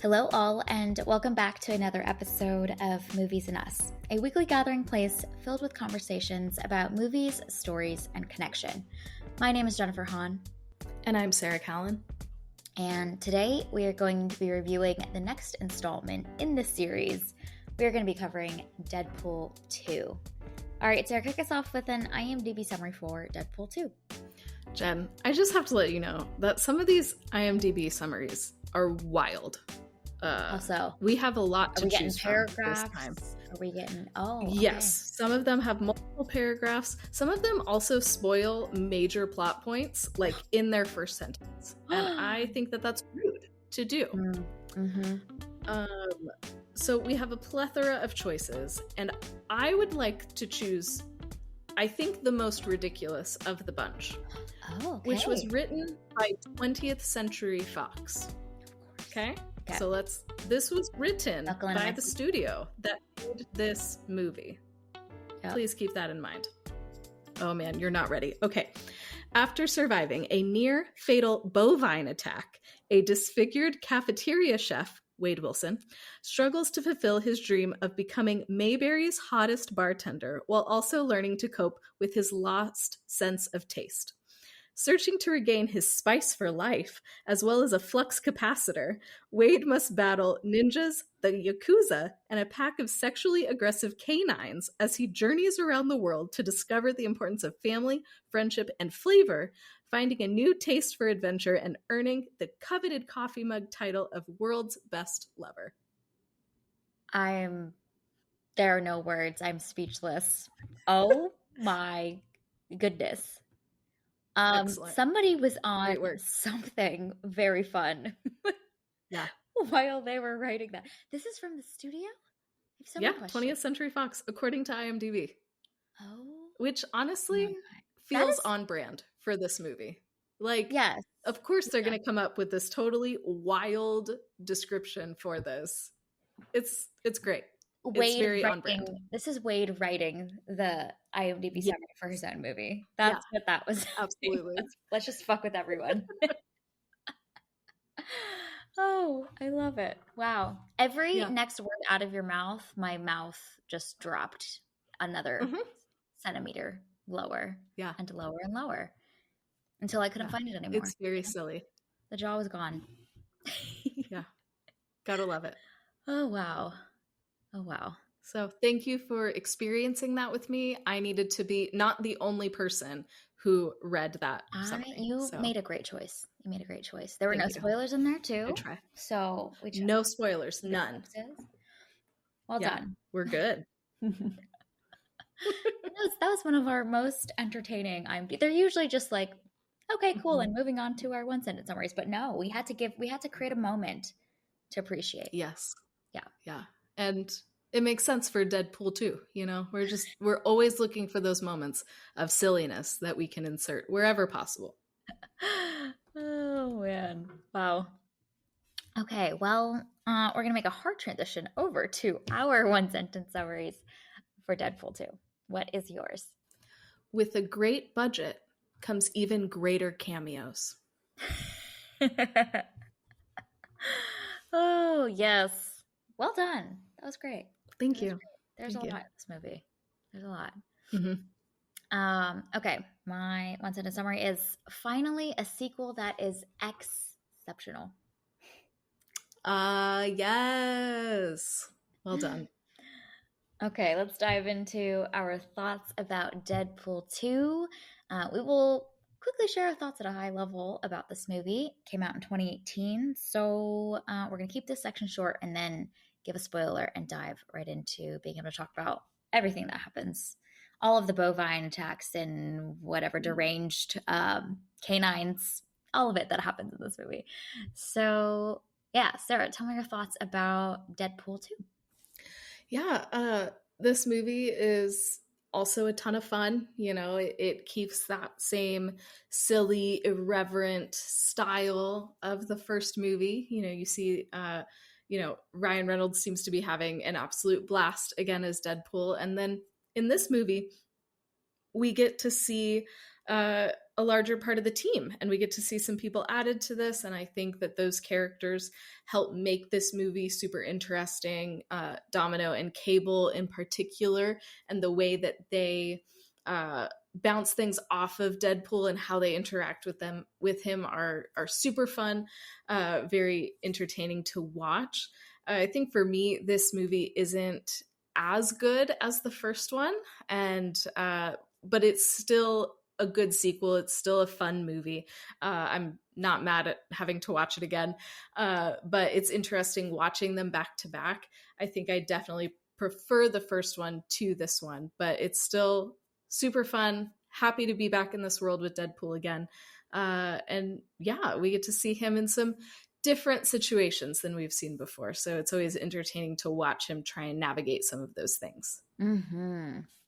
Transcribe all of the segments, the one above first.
Hello, all, and welcome back to another episode of Movies and Us, a weekly gathering place filled with conversations about movies, stories, and connection. My name is Jennifer Hahn. And I'm Sarah Callan. And today we are going to be reviewing the next installment in this series. We are going to be covering Deadpool 2. All right, Sarah, kick us off with an IMDb summary for Deadpool 2. Jen, I just have to let you know that some of these IMDb summaries are wild. Also, we have a lot to choose from paragraphs? this time. Are we getting? Oh, okay. Yes. Some of them have multiple paragraphs. Some of them also spoil major plot points, like in their first sentence. And I think that that's rude to do. Mm-hmm. So we have a plethora of choices, and I would like to choose, I think, the most ridiculous of the bunch, which was written by 20th Century Fox. Okay? So this was written by the studio that made this movie. Yep. Please keep that in mind. Oh man, you're not ready. Okay. After surviving a near fatal bovine attack, a disfigured cafeteria chef, Wade Wilson, struggles to fulfill his dream of becoming Mayberry's hottest bartender while also learning to cope with his lost sense of taste. Searching to regain his spice for life, as well as a flux capacitor, Wade must battle ninjas, the Yakuza, and a pack of sexually aggressive canines as he journeys around the world to discover the importance of family, friendship, and flavor, finding a new taste for adventure and earning the coveted coffee mug title of World's Best Lover. There are no words. I'm speechless. Oh my goodness. Somebody was on something very fun. Yeah. While they were writing that. This is from the studio? I have 20th Century Fox, according to IMDb. Oh. Which honestly feels on brand for this movie. Like, yes, of course they're going to come up with this totally wild description for this. It's great. It's very on brand. This is Wade writing the IMDb summary for his own movie. That's what that was. Absolutely. Let's just fuck with everyone. Oh, I love it. Wow. Every next word out of your mouth, my mouth just dropped another centimeter lower. Yeah. And lower and lower until I couldn't find it anymore. It's very silly. The jaw was gone. Yeah. Gotta love it. Oh, wow. Oh, wow. So thank you for experiencing that with me. I needed to be not the only person who read that summary. You made a great choice. There were no spoilers in there too. I try. So no spoilers, none. Well done. We're good. That was one of our most entertaining IMDb. They're usually just like, okay, cool, and moving on to our one sentence summaries. But no, we had to create a moment to appreciate. Yes. Yeah. And it makes sense for Deadpool too. You know, we're always looking for those moments of silliness that we can insert wherever possible. Oh man. Wow. Okay. Well, we're going to make a hard transition over to our one sentence summaries for Deadpool 2. What is yours? With a great budget comes even greater cameos. Oh, yes. Well done. That was great. Thank you. There's a lot in this movie. There's a lot. Mm-hmm. Okay. My one sentence summary is finally a sequel that is exceptional. Yes. Well done. Okay, let's dive into our thoughts about Deadpool 2. We will quickly share our thoughts at a high level about this movie. It came out in 2018, so we're going to keep this section short and then give a spoiler and dive right into being able to talk about everything that happens. All of the bovine attacks and whatever deranged canines, all of it that happens in this movie. So, yeah, Sarah, tell me your thoughts about Deadpool 2. Yeah, this movie is also a ton of fun. You know, it keeps that same silly, irreverent style of the first movie. You know, you see, Ryan Reynolds seems to be having an absolute blast again as Deadpool. And then in this movie, we get to see a larger part of the team, and we get to see some people added to this. And I think that those characters help make this movie super interesting. Domino and Cable in particular, and the way that they bounce things off of Deadpool and how they interact with him are super fun, very entertaining to watch. I think for me, this movie isn't as good as the first one, and but it's still a good sequel. It's still a fun movie. I'm not mad at having to watch it again, but it's interesting watching them back to back. I think I definitely prefer the first one to this one, but it's still super fun. Happy to be back in this world with Deadpool again. And yeah, we get to see him in some different situations than we've seen before. So it's always entertaining to watch him try and navigate some of those things.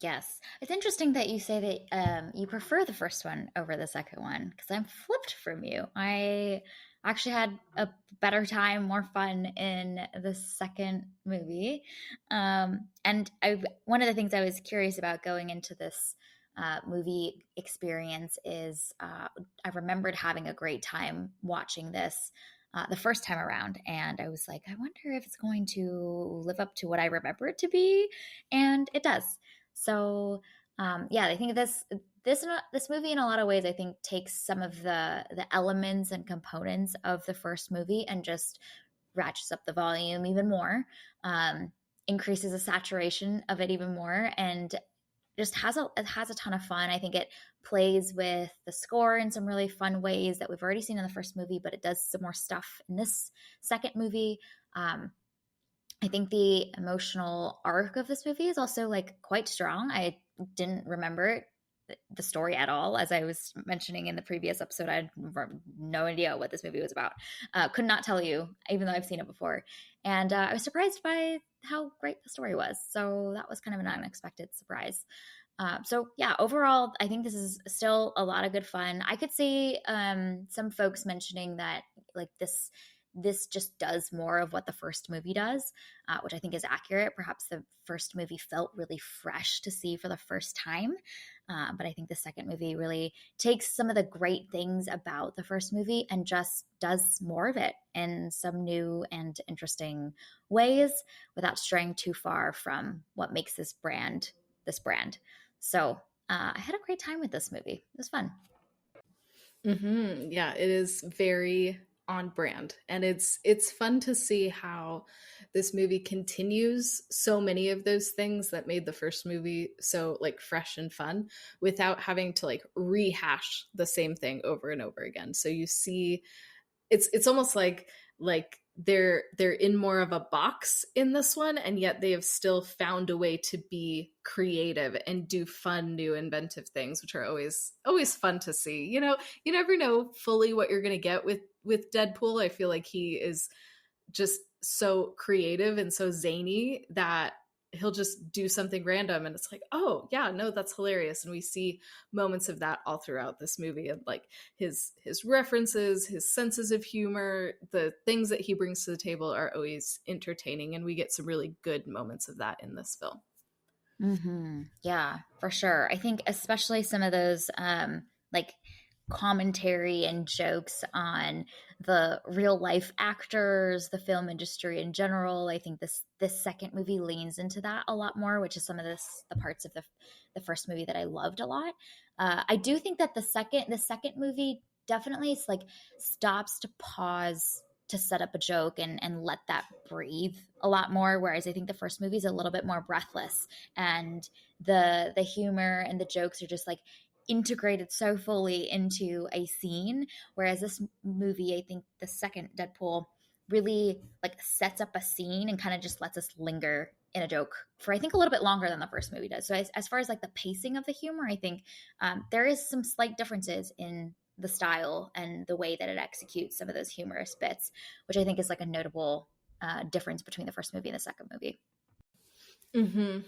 Yes. It's interesting that you say that you prefer the first one over the second one, because I'm flipped from you. I actually had a better time, more fun in the second movie. And one of the things I was curious about going into this movie experience is I remembered having a great time watching this the first time around. And I was like, I wonder if it's going to live up to what I remember it to be. And it does. So, yeah, I think this movie in a lot of ways, I think, takes some of the elements and components of the first movie and just ratchets up the volume even more, increases the saturation of it even more, and just it has a ton of fun. I think it plays with the score in some really fun ways that we've already seen in the first movie, but it does some more stuff in this second movie. I think the emotional arc of this movie is also like quite strong. I didn't remember the story at all. As I was mentioning in the previous episode, I had no idea what this movie was about. Could not tell you, even though I've seen it before. And I was surprised by how great the story was. So that was kind of an unexpected surprise. So yeah, overall, I think this is still a lot of good fun. I could see some folks mentioning that like this just does more of what the first movie does, which I think is accurate. Perhaps the first movie felt really fresh to see for the first time. But I think the second movie really takes some of the great things about the first movie and just does more of it in some new and interesting ways without straying too far from what makes this brand this brand. So I had a great time with this movie. It was fun. Yeah, it is very on brand, and it's fun to see how this movie continues so many of those things that made the first movie so like fresh and fun without having to like rehash the same thing over and over again. So you see it's almost like they're in more of a box in this one, and yet they have still found a way to be creative and do fun new inventive things, which are always fun to see. You never know fully what you're going to get with Deadpool. I feel like he is just so creative and so zany that he'll just do something random and it's like, oh yeah, no, that's hilarious. And we see moments of that all throughout this movie, and like his references, his senses of humor, the things that he brings to the table are always entertaining, and we get some really good moments of that in this film. Yeah, for sure. I think especially some of those like commentary and jokes on the real life actors, the film industry in general. I think this second movie leans into that a lot more, which is some of the parts of the first movie that I loved a lot. I do think that the second movie definitely is like stops to pause to set up a joke and let that breathe a lot more, whereas I think the first movie is a little bit more breathless, and the humor and the jokes are just like integrated so fully into a scene, whereas this movie, I think the second Deadpool really like sets up a scene and kind of just lets us linger in a joke for I think a little bit longer than the first movie does. So as far as like the pacing of the humor, I think there is some slight differences in the style and the way that it executes some of those humorous bits, which I think is like a notable difference between the first movie and the second movie.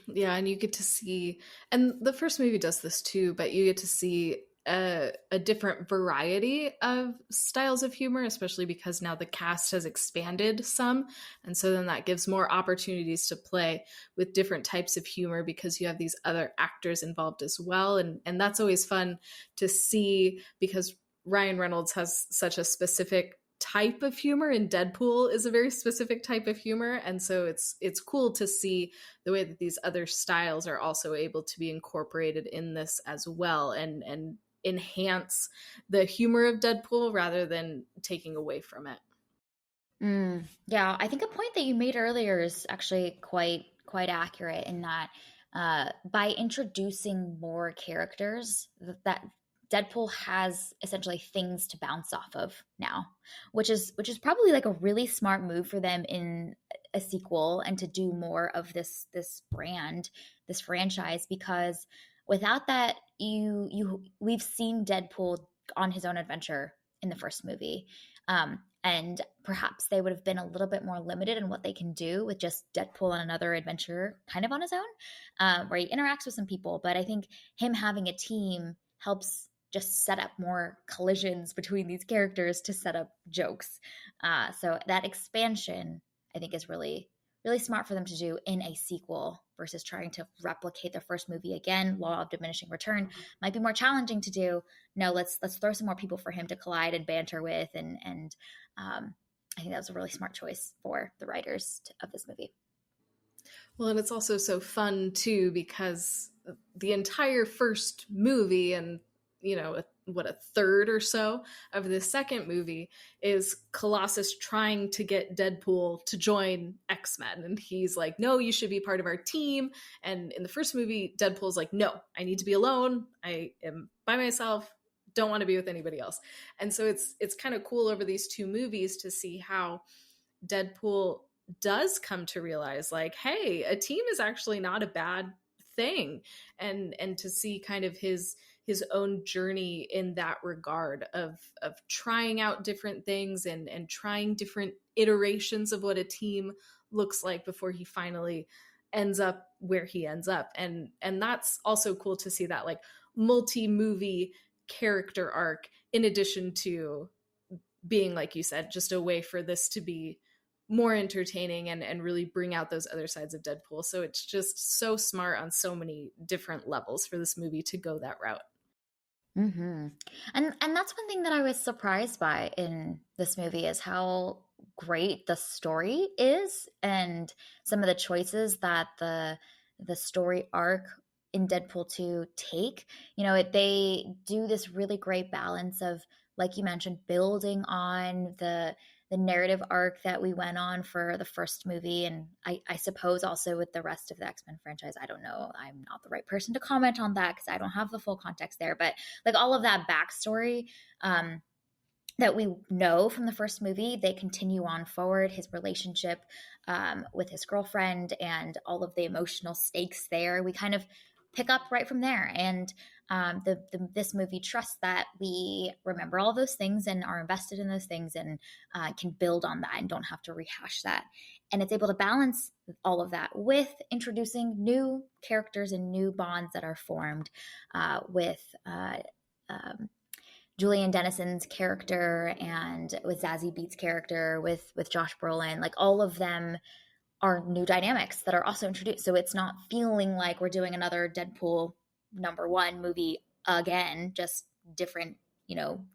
Yeah, and you get to see, and the first movie does this too, but you get to see a different variety of styles of humor, especially because now the cast has expanded some. And so then that gives more opportunities to play with different types of humor because you have these other actors involved as well. And that's always fun to see because Ryan Reynolds has such a specific type of humor, and Deadpool is a very specific type of humor. And so it's cool to see the way that these other styles are also able to be incorporated in this as well, and enhance the humor of Deadpool rather than taking away from it. Yeah, I think a point that you made earlier is actually quite accurate in that by introducing more characters, that Deadpool has essentially things to bounce off of now, which is probably like a really smart move for them in a sequel and to do more of this brand, this franchise, because without that, we've seen Deadpool on his own adventure in the first movie. And perhaps they would have been a little bit more limited in what they can do with just Deadpool on another adventure kind of on his own, where he interacts with some people. But I think him having a team helps just set up more collisions between these characters to set up jokes. So that expansion, I think, is really smart for them to do in a sequel versus trying to replicate the first movie again. Law of diminishing return might be more challenging to do. No, let's throw some more people for him to collide and banter with, and I think that was a really smart choice for the writers of this movie. Well, and it's also so fun too because the entire first movie and a third or so of the second movie is Colossus trying to get Deadpool to join X-Men, and he's like, no, you should be part of our team. And in the first movie, Deadpool's like, no, I need to be alone, I am by myself, don't want to be with anybody else. And so it's kind of cool over these two movies to see how Deadpool does come to realize, like, hey, a team is actually not a bad thing, and to see kind of his own journey in that regard of trying out different things and trying different iterations of what a team looks like before he finally ends up where he ends up. And that's also cool to see that like multi-movie character arc, in addition to being, like you said, just a way for this to be more entertaining and really bring out those other sides of Deadpool. So it's just so smart on so many different levels for this movie to go that route. Mm-hmm. And that's one thing that I was surprised by in this movie is how great the story is, and some of the choices that the story arc in Deadpool 2 take. They do this really great balance of, like you mentioned, building on the narrative arc that we went on for the first movie. And I suppose also with the rest of the X-Men franchise. I don't know. I'm not the right person to comment on that because I don't have the full context there. But like all of that backstory that we know from the first movie, they continue on forward. His relationship with his girlfriend and all of the emotional stakes there, we kind of pick up right from there. And this movie trusts that we remember all those things and are invested in those things, and can build on that and don't have to rehash that. And it's able to balance all of that with introducing new characters and new bonds that are formed with Julian Dennison's character and with Zazie Beetz' character, with Josh Brolin. Like all of them are new dynamics that are also introduced. So it's not feeling like we're doing another Deadpool #1 movie again, just different,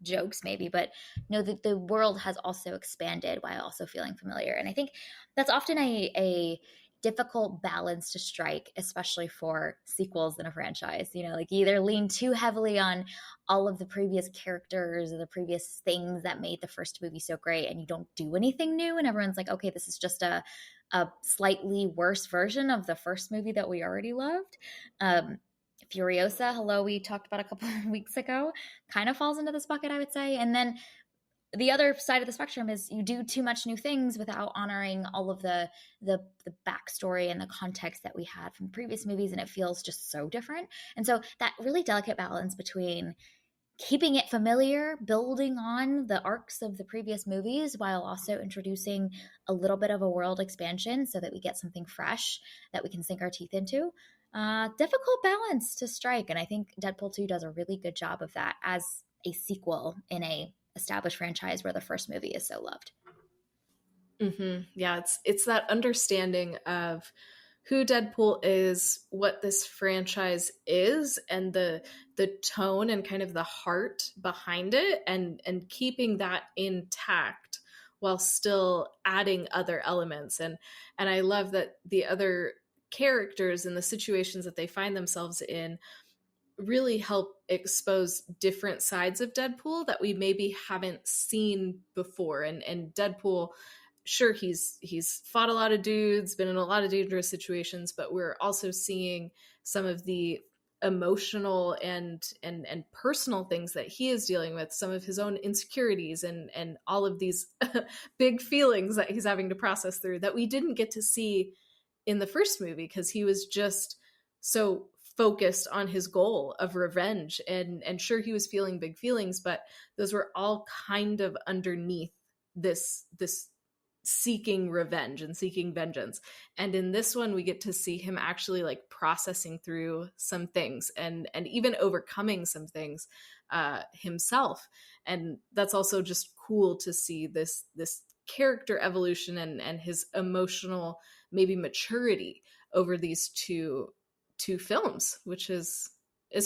jokes maybe. But the world has also expanded while also feeling familiar. And I think that's often a difficult balance to strike, especially for sequels in a franchise. Like you either lean too heavily on all of the previous characters or the previous things that made the first movie so great, and you don't do anything new, and everyone's like, okay, this is just a slightly worse version of the first movie that we already loved. Furiosa, hello, we talked about a couple of weeks ago, kind of falls into this bucket, I would say. And then the other side of the spectrum is you do too much new things without honoring all of the backstory and the context that we had from previous movies, and it feels just so different. And so that really delicate balance between keeping it familiar, building on the arcs of the previous movies, while also introducing a little bit of a world expansion so that we get something fresh that we can sink our teeth into. difficult balance to strike. And I think Deadpool 2 does a really good job of that as a sequel in a established franchise where the first movie is so loved. Yeah, it's that understanding of who Deadpool is, what this franchise is, and the tone and kind of the heart behind it, and keeping that intact while still adding other elements. And I love that the other characters and the situations that they find themselves in really help expose different sides of Deadpool that we maybe haven't seen before. And Deadpool, sure, he's fought a lot of dudes, been in a lot of dangerous situations, but we're also seeing some of the emotional and personal things that he is dealing with, some of his own insecurities and all of these big feelings that he's having to process through that we didn't get to see in the first movie because he was just so focused on his goal of revenge. And sure, he was feeling big feelings, but those were all kind of underneath this seeking revenge and seeking vengeance. And in this one we get to see him actually like processing through some things and even overcoming some things himself. And that's also just cool to see this character evolution and his emotional maybe maturity over these two films, which is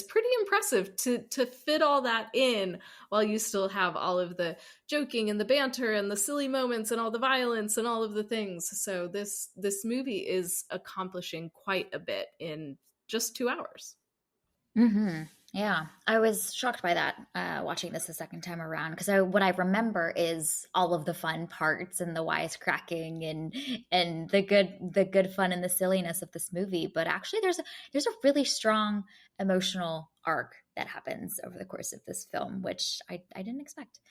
pretty impressive to fit all that in while you still have all of the joking and the banter and the silly moments and all the violence and all of the things. So this movie is accomplishing quite a bit in just 2 hours. Mm-hmm. Yeah, I was shocked by that watching this the second time around because what I remember is all of the fun parts and the wisecracking and the good fun and the silliness of this movie. But actually, there's a really strong emotional arc that happens over the course of this film, which I didn't expect.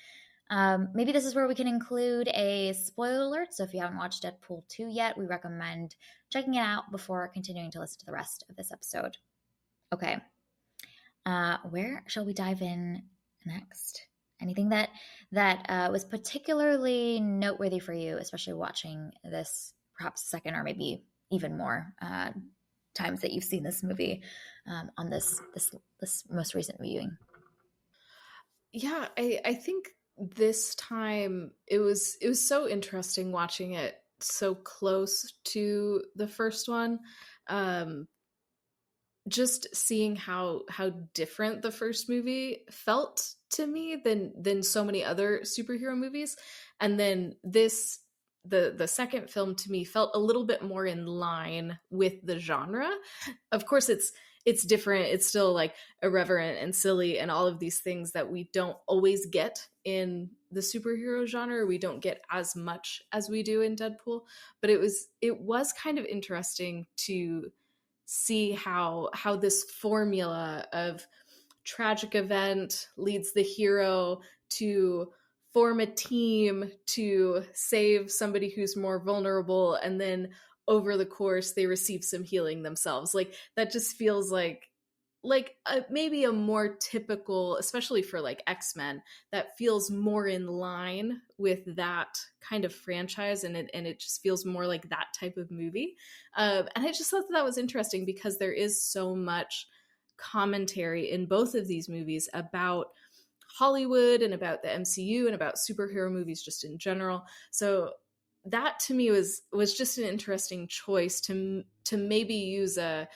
Maybe this is where we can include a spoiler alert. So if you haven't watched Deadpool 2 yet, we recommend checking it out before continuing to listen to the rest of this episode. Okay. Where shall we dive in next? Anything that was particularly noteworthy for you, especially watching this perhaps second or maybe even more times that you've seen this movie on this most recent viewing? Yeah, I think this time it was so interesting watching it so close to the first one. Um, just seeing how different the first movie felt to me than so many other superhero movies, and then the second film to me felt a little bit more in line with the genre. Of course it's different, it's still like irreverent and silly and all of these things that we don't always get in the superhero genre, we don't get as much as we do in Deadpool. But it was kind of interesting to see how this formula of tragic event leads the hero to form a team to save somebody who's more vulnerable, and then over the course they receive some healing themselves. Like that just feels maybe a more typical, especially for like X-Men, that feels more in line with that kind of franchise, and it just feels more like that type of movie. And I just thought that was interesting because there is so much commentary in both of these movies about Hollywood and about the MCU and about superhero movies just in general. So that to me was just an interesting choice to maybe use a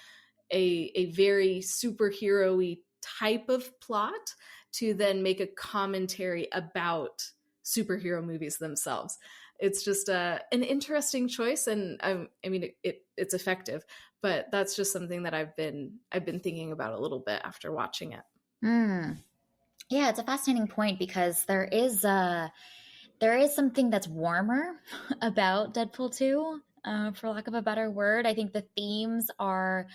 very superhero-y type of plot to then make a commentary about superhero movies themselves. It's just an interesting choice, and I mean it's effective, but that's just something that I've been thinking about a little bit after watching it. Mm. Yeah, it's a fascinating point because there is something that's warmer about Deadpool 2, for lack of a better word. I think the themes are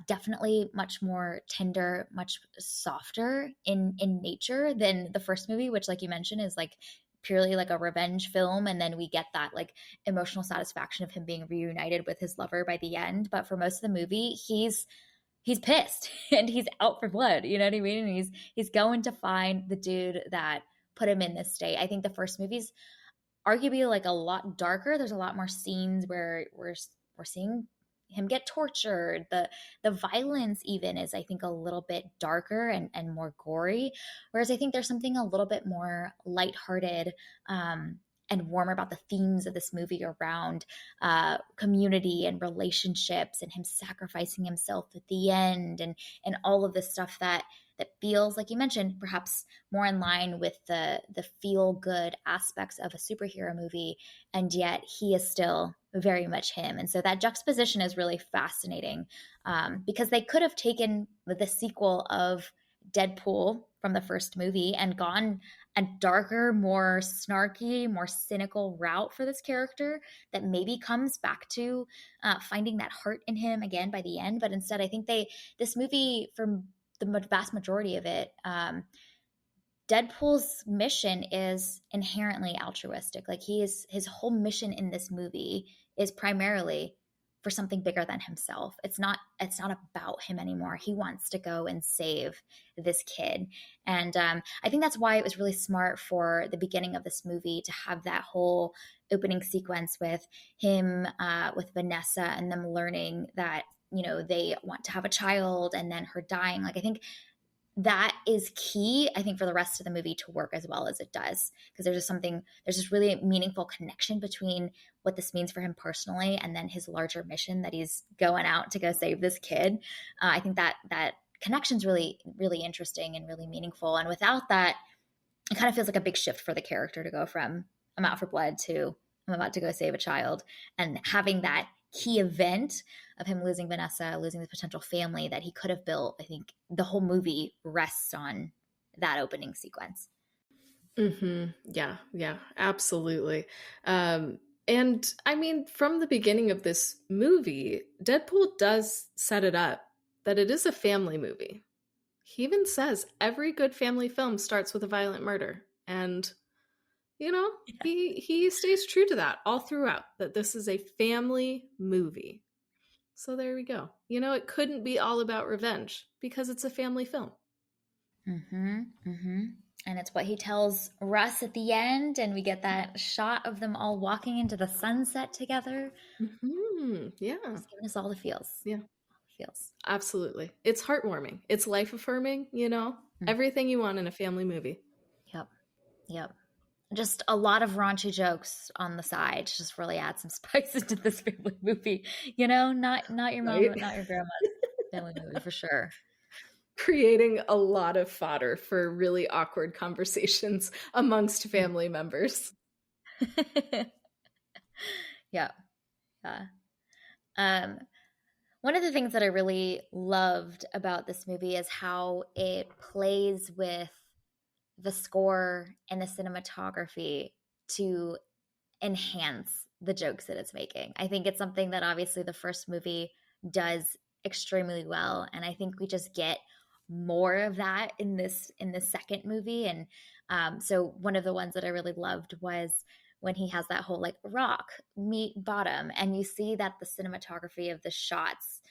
definitely much more tender, much softer in nature than the first movie, which, like you mentioned, is like purely like a revenge film. And then we get that like emotional satisfaction of him being reunited with his lover by the end. But for most of the movie, he's pissed and he's out for blood. You know what I mean? And he's going to find the dude that put him in this state. I think the first movie's arguably like a lot darker. There's a lot more scenes where we're seeing him get tortured. The violence even is, I think, a little bit darker and more gory. Whereas I think there's something a little bit more lighthearted and warmer about the themes of this movie around community and relationships and him sacrificing himself at the end and all of this stuff that feels, like you mentioned, perhaps more in line with the feel good aspects of a superhero movie, and yet he is still very much him. And so that juxtaposition is really fascinating, because they could have taken the sequel of Deadpool from the first movie and gone a darker, more snarky, more cynical route for this character that maybe comes back to finding that heart in him again by the end. But instead, I think this movie, for the vast majority of it, Deadpool's mission is inherently altruistic. Like his whole mission in this movie is primarily for something bigger than himself. It's not about him anymore. He wants to go and save this kid, and I think that's why it was really smart for the beginning of this movie to have that whole opening sequence with him, with Vanessa, and them learning that they want to have a child, and then her dying. Like I think that is key, I think, for the rest of the movie to work as well as it does, because there's this really meaningful connection between what this means for him personally and then his larger mission that he's going out to go save this kid. I think that connection is really, really interesting and really meaningful. And without that, it kind of feels like a big shift for the character to go from I'm out for blood to I'm about to go save a child. And having that key event of him losing Vanessa, losing the potential family that he could have built, I think the whole movie rests on that opening sequence. Yeah, absolutely. And I mean, from the beginning of this movie, Deadpool does set it up that it is a family movie. He even says every good family film starts with a violent murder. And he stays true to that all throughout, that this is a family movie. So there we go. It couldn't be all about revenge because it's a family film. And it's what he tells Russ at the end, and we get that shot of them all walking into the sunset together. Yeah. Just giving us all the feels. Yeah. Feels. Absolutely. It's heartwarming. It's life affirming, everything you want in a family movie. Yep. Just a lot of raunchy jokes on the side to just really add some spice into this family movie. Not your mom, not your grandma's family movie for sure. Creating a lot of fodder for really awkward conversations amongst family members. Yeah. One of the things that I really loved about this movie is how it plays with the score and the cinematography to enhance the jokes that it's making. I think it's something that obviously the first movie does extremely well, and I think we just get more of that in this second movie. And so one of the ones that I really loved was when he has that whole like rock meet bottom, and you see that the cinematography of the shots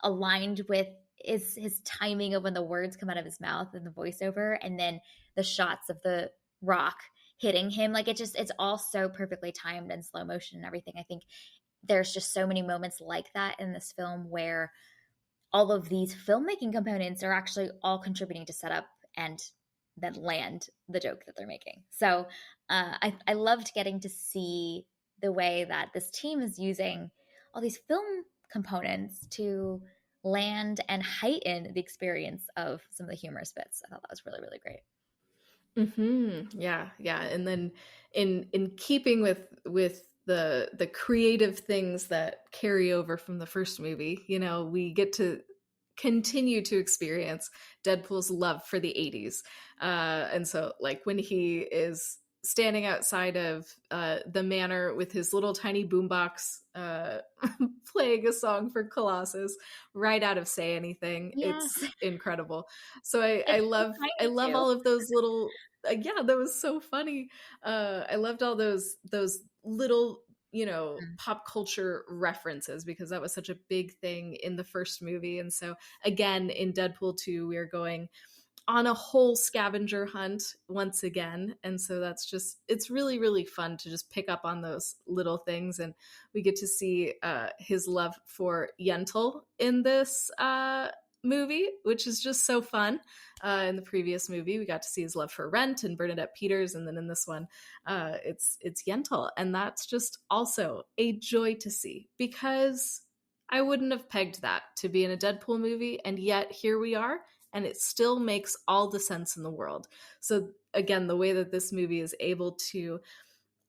aligned with his timing of when the words come out of his mouth and the voiceover, and then the shots of the rock hitting him, like it's all so perfectly timed and slow motion and everything. I think there's just so many moments like that in this film where all of these filmmaking components are actually all contributing to set up and then land the joke that they're making. So I loved getting to see the way that this team is using all these film components to land and heighten the experience of some of the humorous bits. I thought that was really, really great. Yeah. And then in keeping with the creative things that carry over from the first movie, we get to continue to experience Deadpool's love for the 80s. And so like when he is standing outside of the manor with his little tiny boombox playing a song for Colossus right out of Say Anything. Yes. It's incredible. So I love all of those little yeah, that was so funny. I loved all those little pop culture references because that was such a big thing in the first movie. And so again in Deadpool 2 we are going on a whole scavenger hunt once again. And so it's really, really fun to just pick up on those little things. And we get to see his love for Yentl in this movie, which is just so fun. In the previous movie, we got to see his love for Rent and Bernadette Peters, and then in this one, it's Yentl, and that's just also a joy to see, because I wouldn't have pegged that to be in a Deadpool movie, and yet here we are, and it still makes all the sense in the world. So again, the way that this movie is able to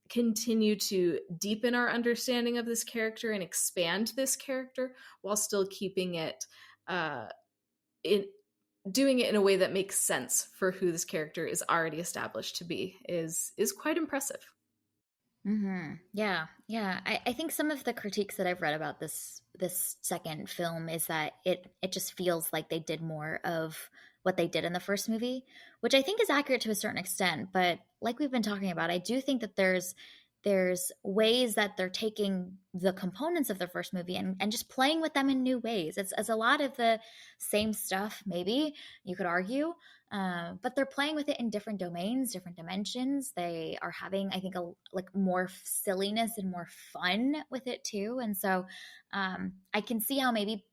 continue to deepen our understanding of this character and expand this character while still keeping it in doing it in a way that makes sense for who this character is already established to be is quite impressive. Yeah, yeah. I think some of the critiques that I've read about this second film is that it just feels like they did more of what they did in the first movie, which I think is accurate to a certain extent. But like we've been talking about, I do think that there's ways that they're taking the components of the first movie and just playing with them in new ways. It's a lot of the same stuff, maybe you could argue, but they're playing with it in different domains, different dimensions. They are having, I think, like more silliness and more fun with it too. And so I can see how maybe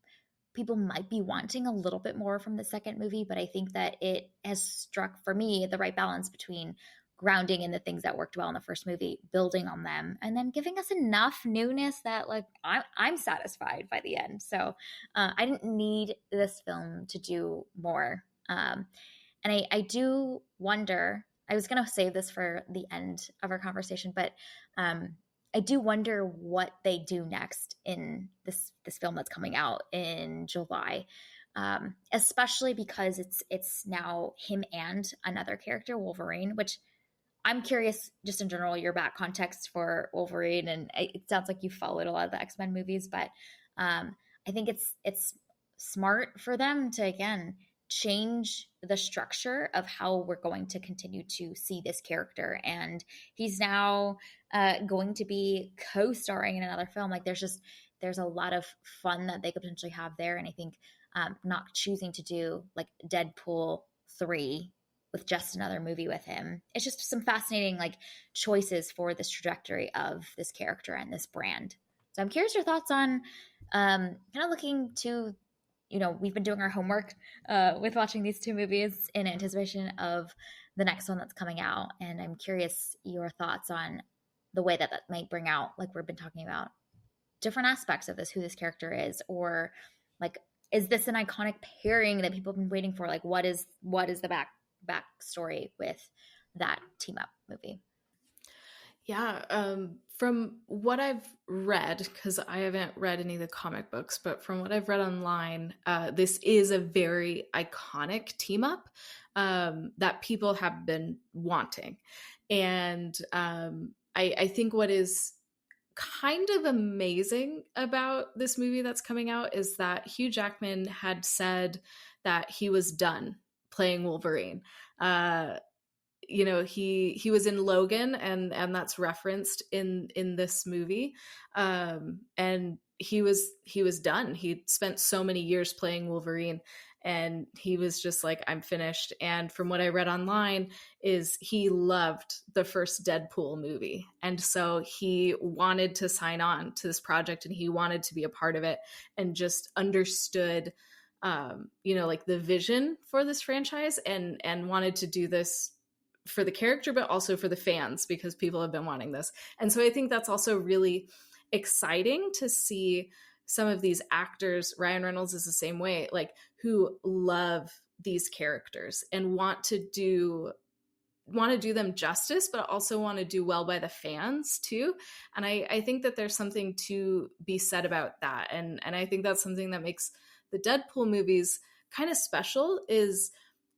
people might be wanting a little bit more from the second movie, but I think that it has struck for me the right balance between grounding in the things that worked well in the first movie, building on them, and then giving us enough newness that like I'm satisfied by the end. So I didn't need this film to do more. And I do wonder, I was going to save this for the end of our conversation, but I do wonder what they do next in this film that's coming out in July, especially because it's now him and another character, Wolverine, which I'm curious, just in general, your back context for Wolverine, and it sounds like you followed a lot of the X-Men movies, but I think it's smart for them to again change the structure of how we're going to continue to see this character, and he's now going to be co-starring in another film. Like there's a lot of fun that they could potentially have there, and I think not choosing to do like Deadpool 3 with just another movie with him. It's just some fascinating like choices for this trajectory of this character and this brand. So I'm curious your thoughts on kind of looking to, we've been doing our homework with watching these two movies in anticipation of the next one that's coming out. And I'm curious your thoughts on the way that might bring out, like we've been talking about, different aspects of this, who this character is, or like, is this an iconic pairing that people have been waiting for? Like what is the backstory with that team up movie? Yeah, from what I've read, because I haven't read any of the comic books, but from what I've read online, this is a very iconic team up that people have been wanting. And I think what is kind of amazing about this movie that's coming out is that Hugh Jackman had said that he was done playing Wolverine. He was in Logan, and that's referenced in this movie, and he was done. He spent so many years playing Wolverine, and he was just like, I'm finished. And from what I read online is he loved the first Deadpool movie, and so he wanted to sign on to this project, and he wanted to be a part of it, and just understood like the vision for this franchise, and wanted to do this for the character, but also for the fans, because people have been wanting this. And so I think that's also really exciting to see some of these actors. Ryan Reynolds is the same way, like who love these characters and want to do them justice, but also want to do well by the fans too. And I think that there's something to be said about that. And I think that's something that makes the Deadpool movies kind of special, is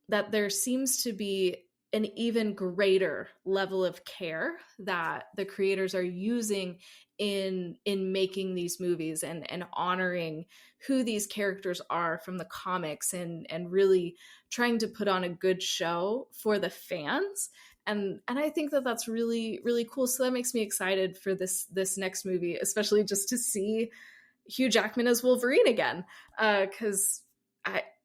that there seems to be an even greater level of care that the creators are using in making these movies, and honoring who these characters are from the comics, and really trying to put on a good show for the fans. And I think that that's really, really cool. So that makes me excited for this next movie, especially just to see Hugh Jackman as Wolverine again, because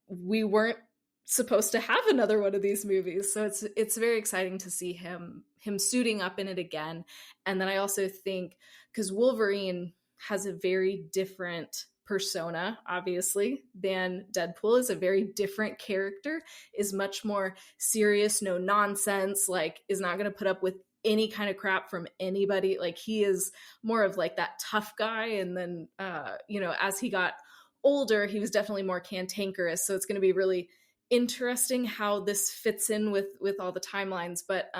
we weren't supposed to have another one of these movies. So it's very exciting to see him suiting up in it again. And then I also think, because Wolverine has a very different persona, obviously, than Deadpool, is a very different character, is much more serious, no nonsense, like is not going to put up with any kind of crap from anybody. Like he is more of like that tough guy. And then as he got older, he was definitely more cantankerous. So it's going to be really interesting how this fits in with all the timelines. But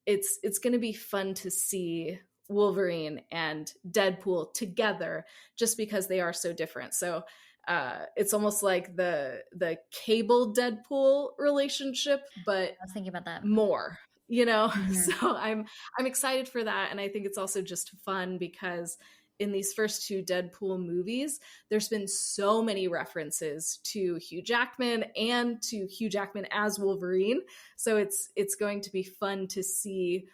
it's going to be fun to see Wolverine and Deadpool together, just because they are so different. So it's almost like the Cable Deadpool relationship, but I was thinking about that. more, you know. Mm-hmm. So I'm excited for that, and I think it's also just fun because in these first two Deadpool movies, there's been so many references to Hugh Jackman and to Hugh Jackman as Wolverine. So it's going to be fun to see,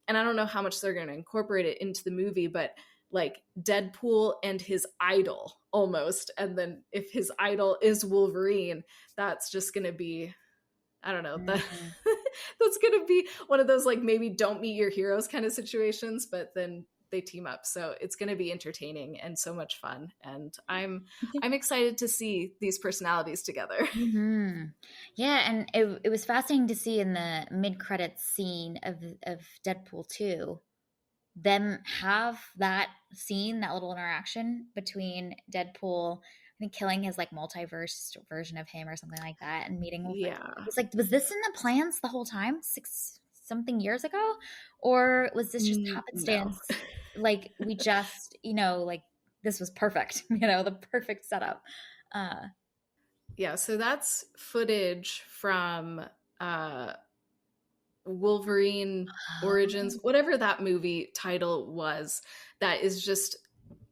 and I don't know how much they're going to incorporate it into the movie, but like Deadpool and his idol almost, and then if his idol is Wolverine, that's just going to be, I don't know, Mm-hmm. that's gonna be one of those like maybe don't meet your heroes kind of situations, but then they team up. So it's gonna be entertaining and so much fun. And I'm excited to see these personalities together. Mm-hmm. Yeah, and it was fascinating to see in the mid-credits scene of Deadpool 2 them have that scene, that little interaction between Deadpool, I think killing his like multiverse version of him or something like that, and meeting Wolverine. Yeah. It's like, was this in the plans the whole time, six something years ago, or was this just No. happenstance? Like we just, like this was perfect, the perfect setup. Uh, Yeah, so that's footage from uh Wolverine Origins, whatever that movie title was, that is just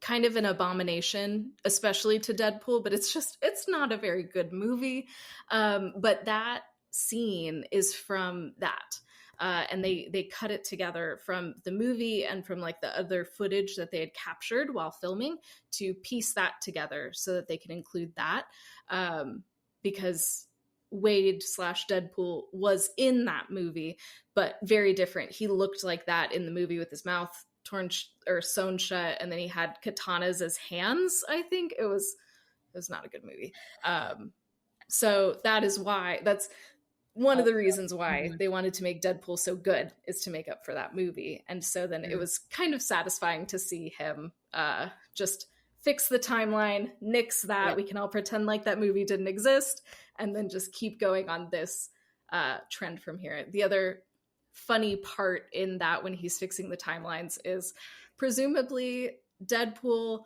kind of an abomination, especially to Deadpool, but it's not a very good movie. But that scene is from that. And they cut it together from the movie and from like the other footage that they had captured while filming to piece that together so that they can include that. Because Wade slash Deadpool was in that movie, but very different. He looked like that in the movie with his mouth torn or sewn shut, and then he had katanas as hands. I think it was not a good movie. So that's one of the reasons why mhm. they wanted to make Deadpool so good, is to make up for that movie. And so then it was kind of satisfying to see him just fix the timeline, nix that. Yep. We can all pretend like that movie didn't exist, and then just keep going on this trend from here. The other funny part in that, when he's fixing the timelines, is presumably Deadpool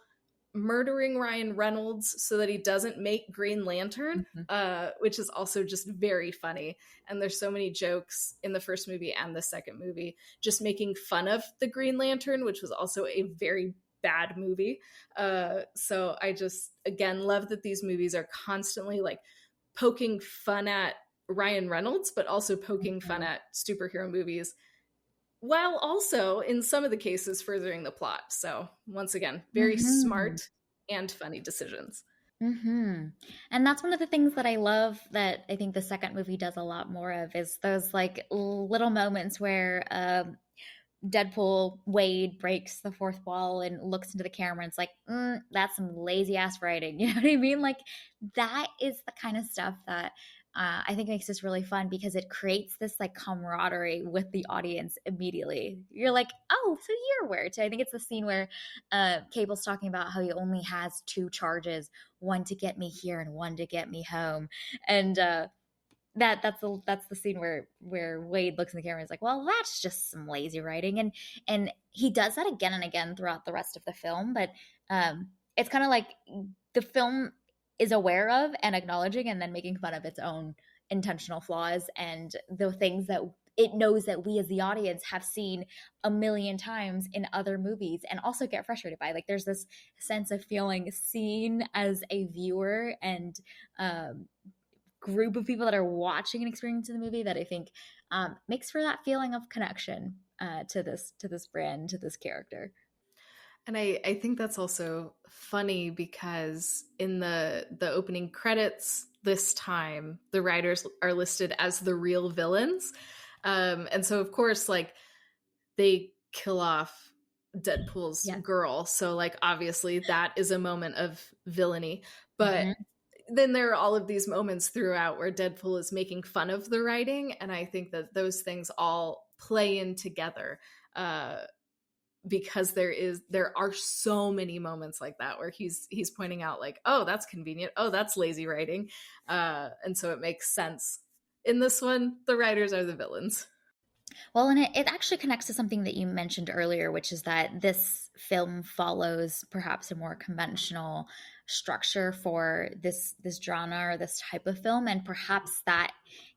murdering Ryan Reynolds so that he doesn't make Green Lantern, Mhm. which is also just very funny. And there's so many jokes in the first movie and the second movie just making fun of the Green Lantern, which was also a very bad movie. So I just, again, love that these movies are constantly like poking fun at Ryan Reynolds, but also poking fun Mhm. at superhero movies, while also in some of the cases furthering the plot. So once again, very Mhm. smart and funny decisions. Mm-hmm. And that's one of the things that I love that I think the second movie does a lot more of is those like little moments where Deadpool Wade breaks the fourth wall and looks into the camera and it's like, that's some lazy ass writing. You know what I mean? Like that is the kind of stuff that I think makes this really fun because it creates this like camaraderie with the audience immediately. You're like, oh, so you're where to. I think it's the scene where Cable's talking about how he only has two charges, one to get me here and one to get me home. And that's the scene where Wade looks in the camera and is like, well, that's just some lazy writing, and he does that again and again throughout the rest of the film, but it's kind of like the film is aware of and acknowledging and then making fun of its own intentional flaws and the things that it knows that we as the audience have seen a million times in other movies and also get frustrated by. Like there's this sense of feeling seen as a viewer and group of people that are watching and experiencing the movie that I think makes for that feeling of connection to this brand, to this character. And I think that's also funny because in the opening credits this time the writers are listed as the real villains. And so of course, like, they kill off Deadpool's Yeah. girl. So like obviously that is a moment of villainy. But Hmm. then there are all of these moments throughout where Deadpool is making fun of the writing, and I think that those things all play in together. Because there are so many moments like that where he's pointing out like, oh, that's convenient, oh, that's lazy writing, and so it makes sense. In this one, the writers are the villains. Well, and it actually connects to something that you mentioned earlier, which is that this film follows perhaps a more conventional structure for this genre or this type of film, and perhaps that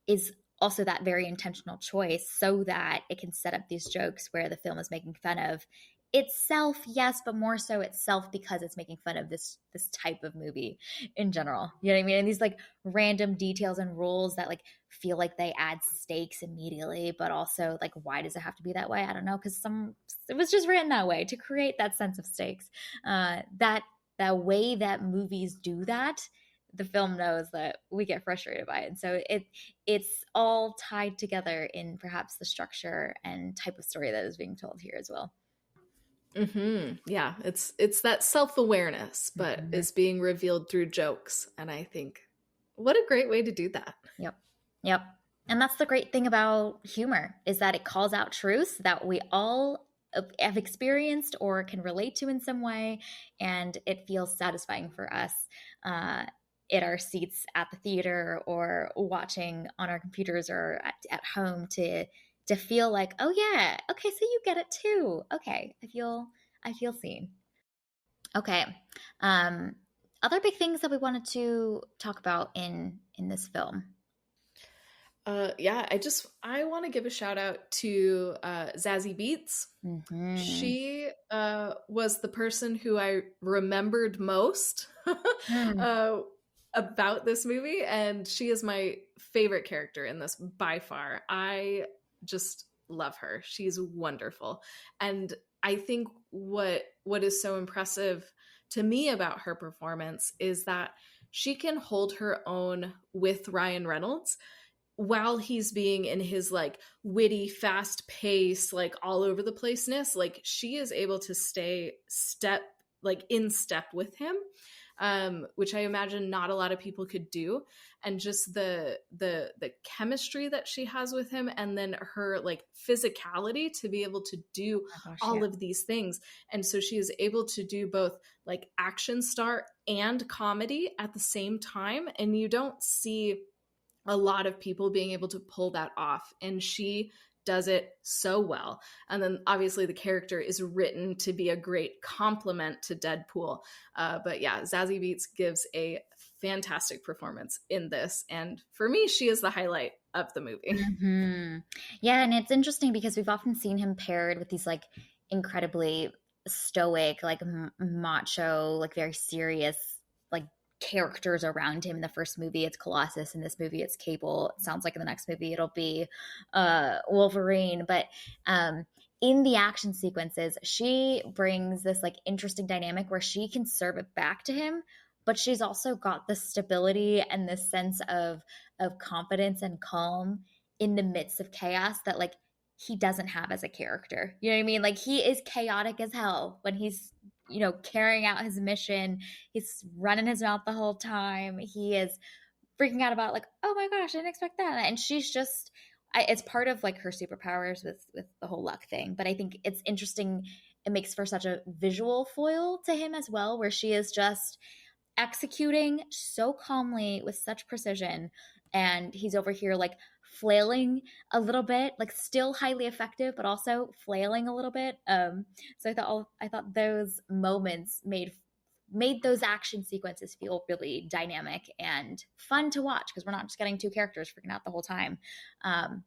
is also that very intentional choice so that it can set up these jokes where the film is making fun of itself, yes, but more so itself because it's making fun of this type of movie in general. You know what I mean? And these like random details and rules that like feel like they add stakes immediately, but also like why does it have to be that way? I don't know, because some it was just written that way to create that sense of stakes. That way that movies do that, the film knows that we get frustrated by it. And so it's all tied together in perhaps the structure and type of story that is being told here as well. Yeah, it's that self-awareness, but Mm-hmm. is being revealed through jokes, and I think what a great way to do that. Yep. Yep. And that's the great thing about humor is that it calls out truths that we all have experienced or can relate to in some way, and it feels satisfying for us uh, in our seats at the theater or watching on our computers or at home to feel like, oh yeah, okay, so you get it too. Okay, I feel seen. Okay. Um, other big things that we wanted to talk about in this film. Yeah, I want to give a shout out to Zazie Beetz. Mm-hmm. She was the person who I remembered most Mm. uh, about this movie, and she is my favorite character in this by far. I just love her. She's wonderful, and I think what is so impressive to me about her performance is that she can hold her own with Ryan Reynolds while he's being in his like witty, fast pace, like all over the placeness. Like she is able to stay in step with him, which I imagine not a lot of people could do. And just the chemistry that she has with him, and then her like physicality to be able to do Oh my gosh, yeah. all of these things. And so she is able to do both like action star and comedy at the same time, and you don't see a lot of people being able to pull that off, and she does it so well. And then obviously the character is written to be a great complement to Deadpool. But yeah, Zazie Beetz gives a fantastic performance in this, and for me she is the highlight of the movie. Hmm. Yeah, and it's interesting because we've often seen him paired with these like incredibly stoic, like macho, like very serious, like characters around him. In the first movie, it's Colossus. In this movie, it's Cable. It sounds like in the next movie, it'll be Wolverine. But in the action sequences, she brings this like interesting dynamic where she can serve it back to him, but she's also got the stability and this sense of confidence and calm in the midst of chaos that like he doesn't have as a character. You know what I mean? Like he is chaotic as hell when he's, carrying out his mission. He's running his mouth the whole time. He is freaking out about like, oh my gosh, I didn't expect that. And she's just it's part of like her superpowers with the whole luck thing. But I think it's interesting. It makes for such a visual foil to him as well, where she is just executing so calmly with such precision, and he's over here like flailing a little bit, like still highly effective but also flailing a little bit. So I thought those moments made those action sequences feel really dynamic and fun to watch because we're not just getting two characters freaking out the whole time. um,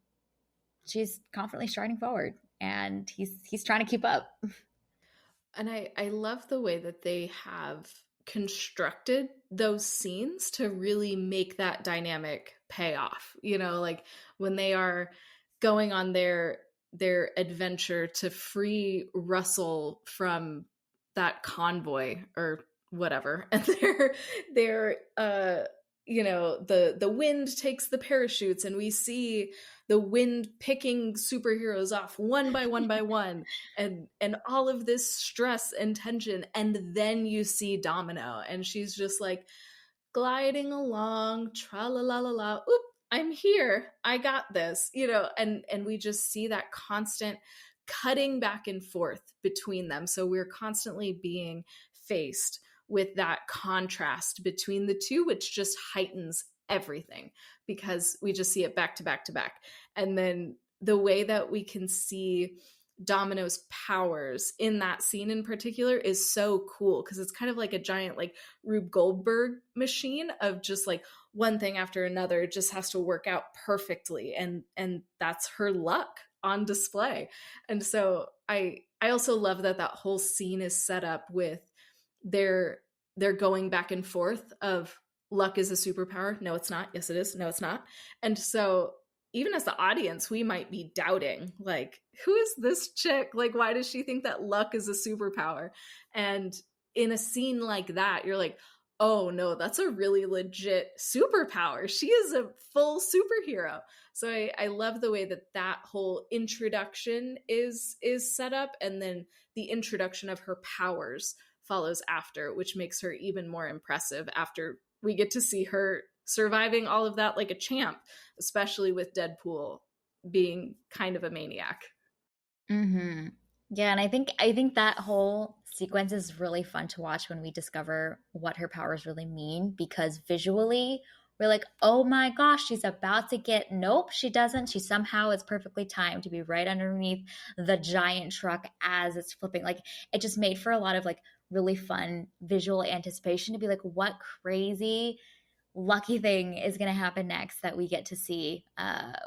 she's confidently striding forward and he's trying to keep up. And I love the way that they have constructed those scenes to really make that dynamic pay off. You know, like when they are going on their adventure to free Russell from that convoy or whatever, and they're the wind takes the parachutes, and we see the wind picking superheroes off one by one by one, and all of this stress and tension, and then you see Domino, and she's just like gliding along, tra la la la la, oop, I'm here, I got this, and we just see that constant cutting back and forth between them. So we're constantly being faced with that contrast between the two, which just heightens everything because we just see it back to back to back. And then the way that we can see Domino's powers in that scene in particular is so cool because it's kind of like a giant like Rube Goldberg machine of just like one thing after another. It just has to work out perfectly, and that's her luck on display. And so I also love that that whole scene is set up with their they're going back and forth of luck is a superpower. No, it's not. Yes, it is. No, it's not. And so even as the audience, we might be doubting, like, who is this chick? Like, why does she think that luck is a superpower? And in a scene like that, you're like, oh no, that's a really legit superpower. She is a full superhero. So I love the way that that whole introduction is set up, and then the introduction of her powers follows after, which makes her even more impressive after we get to see her surviving all of that like a champ, especially with Deadpool being kind of a maniac. Mm-hmm. Yeah, and I think that whole sequence is really fun to watch when we discover what her powers really mean because visually we're like, "Oh my gosh, she's about to get nope, she doesn't. She somehow is perfectly timed to be right underneath the giant truck as it's flipping." Like it just made for a lot of like really fun visual anticipation to be like, "What crazy lucky thing is going to happen next that we get to see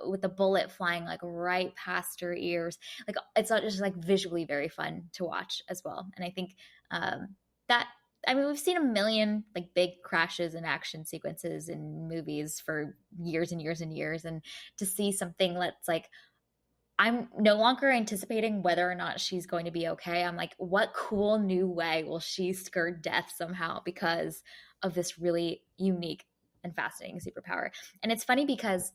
with the bullet flying like right past her ears." Like it's not just like visually very fun to watch as well. And I think that I mean we've seen a million like big crashes and action sequences in movies for years and years and years, and to see something that's like I'm no longer anticipating whether or not she's going to be okay. I'm like, what cool new way will she skirt death somehow because of this really unique and fascinating superpower? And it's funny because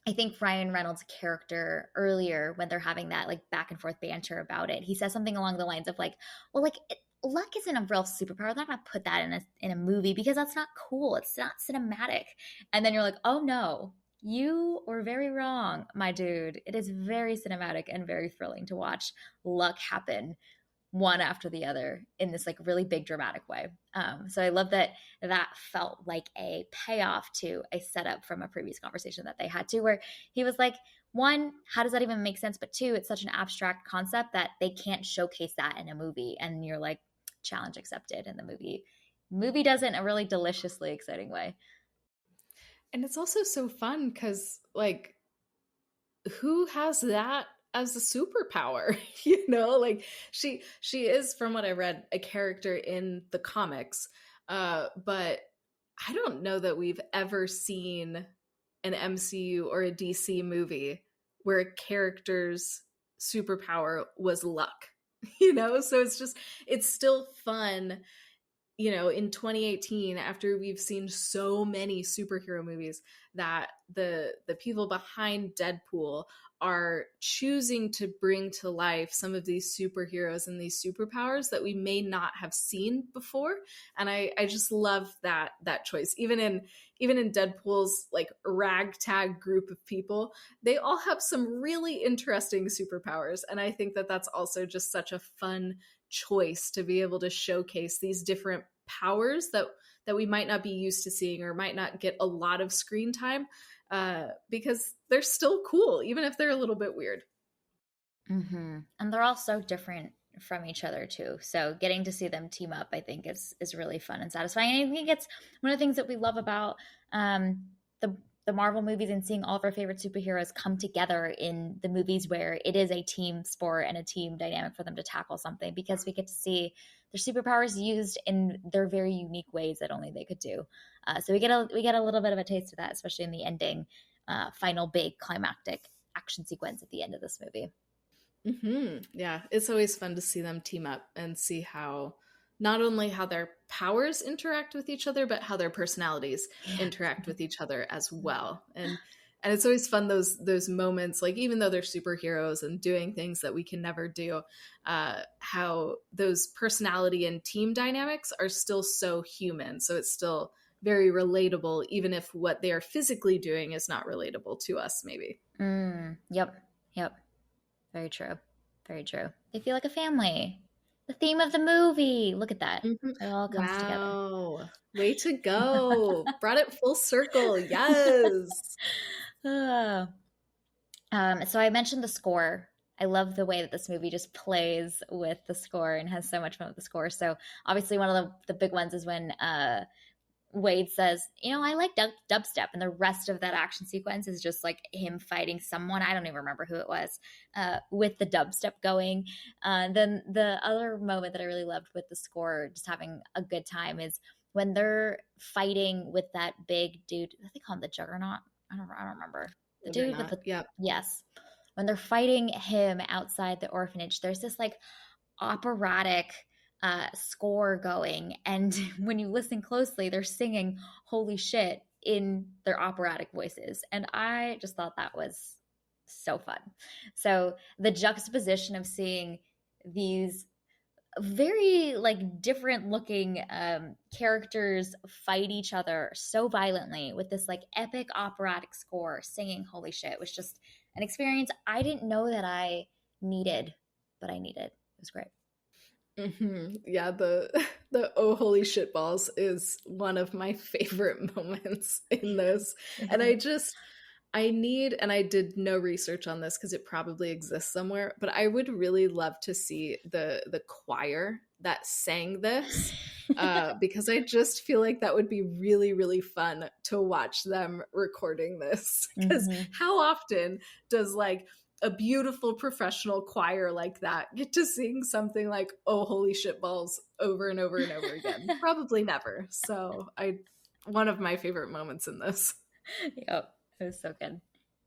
I think Ryan Reynolds' character earlier, when they're having that like back and forth banter about it, he says something along the lines of like, "Well, like luck isn't a real superpower. They're not gonna put that in a movie because that's not cool. It's not cinematic." And then you're like, "Oh no, you were very wrong, my dude. It is very cinematic and very thrilling to watch luck happen one after the other in this like really big dramatic way." So I love that that felt like a payoff to a setup from a previous conversation that they had too, where he was like, one, how does that even make sense? But two, it's such an abstract concept that they can't showcase that in a movie. And you're like, challenge accepted. And the movie does it in a really deliciously exciting way. And it's also so fun because, like, who has that as a superpower? Like she is, from what I read, a character in the comics, but I don't know that we've ever seen an MCU or a DC movie where a character's superpower was luck. So it's still fun, in 2018, after we've seen so many superhero movies, that the people behind Deadpool are choosing to bring to life some of these superheroes and these superpowers that we may not have seen before. And I just love that choice. Even in Deadpool's like ragtag group of people, they all have some really interesting superpowers. And I think that that's also just such a fun choice to be able to showcase these different powers that we might not be used to seeing or might not get a lot of screen time, because they're still cool even if they're a little bit weird. Mm-hmm. And they're all so different from each other too. So getting to see them team up, I think, is really fun and satisfying. And I think it's one of the things that we love about the Marvel movies and seeing all of our favorite superheroes come together in the movies where it is a team sport and a team dynamic for them to tackle something, because we get to see their superpowers used in their very unique ways that only they could do. So we get a little bit of a taste of that, especially in the ending, final big climactic action sequence at the end of this movie. Yeah, it's always fun to see them team up and see how not only how their powers interact with each other, but how their personalities Yeah. interact with each other as well. And it's always fun, those moments, like even though they're superheroes and doing things that we can never do, how those personality and team dynamics are still so human. So it's still very relatable, even if what they are physically doing is not relatable to us, maybe. Yep. Yep. Very true. Very true. They feel like a family. The theme of the movie. Look at that. Mm-hmm. It all comes together. Wow. Way to go. Brought it full circle. Yes. Ah. So I mentioned the score. I love the way that this movie just plays with the score and has so much fun with the score. So obviously one of the big ones is when Wade says, I like dubstep, and the rest of that action sequence is just like him fighting someone. I don't even remember who it was, with the dubstep going. Then the other moment that I really loved with the score, just having a good time, is when they're fighting with that big dude. I think they call him the Juggernaut. I don't remember the dude with Juggernaut. the Yep. yes. When they're fighting him outside the orphanage, there's this like operatic score going. And when you listen closely, they're singing "Holy shit" in their operatic voices. And I just thought that was so fun. So the juxtaposition of seeing these very like different looking characters fight each other so violently with this like epic operatic score singing "Holy shit" was just an experience I didn't know that I needed, but I needed. It was great. Mm-hmm. Yeah, the oh holy shit balls is one of my favorite moments in this. And I need, and I did no research on this because it probably exists somewhere, but I would really love to see the choir that sang this, because I just feel like that would be really, really fun to watch them recording this. Because Mm-hmm. how often does like a beautiful professional choir like that get to sing something like "Oh holy shit balls" over and over and over again? Probably never. So I one of my favorite moments in this. Yep. It was so good.